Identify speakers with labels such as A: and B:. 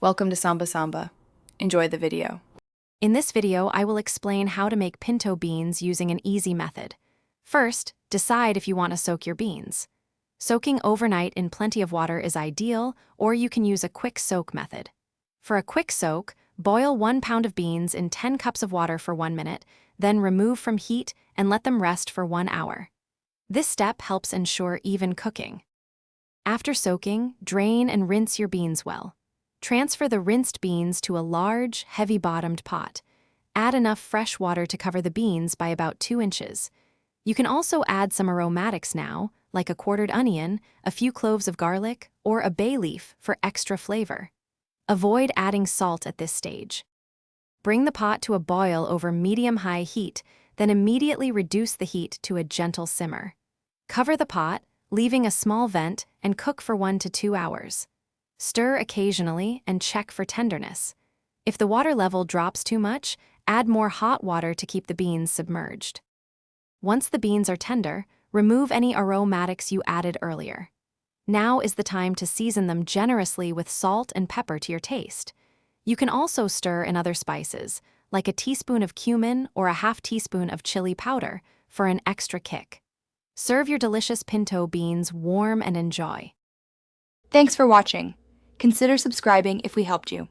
A: Welcome to Samba Samba. Enjoy the video.
B: In this video, I will explain how to make pinto beans using an easy method. First, decide if you want to soak your beans. Soaking overnight in plenty of water is ideal, or you can use a quick soak method. For a quick soak, boil 1 pound of beans in 10 cups of water for 1 minute, then remove from heat and let them rest for 1 hour. This step helps ensure even cooking. After soaking, drain and rinse your beans well. Transfer the rinsed beans to a large, heavy-bottomed pot. Add enough fresh water to cover the beans by about 2 inches. You can also add some aromatics now, like a quartered onion, a few cloves of garlic, or a bay leaf for extra flavor. Avoid adding salt at this stage. Bring the pot to a boil over medium-high heat, then immediately reduce the heat to a gentle simmer. Cover the pot, leaving a small vent, and cook for 1 to 2 hours. Stir occasionally and check for tenderness. If the water level drops too much, add more hot water to keep the beans submerged. Once the beans are tender, remove any aromatics you added earlier. Now is the time to season them generously with salt and pepper to your taste. You can also stir in other spices, like a teaspoon of cumin or a half teaspoon of chili powder, for an extra kick. Serve your delicious pinto beans warm and enjoy.
C: Thanks for watching. Consider subscribing if we helped you.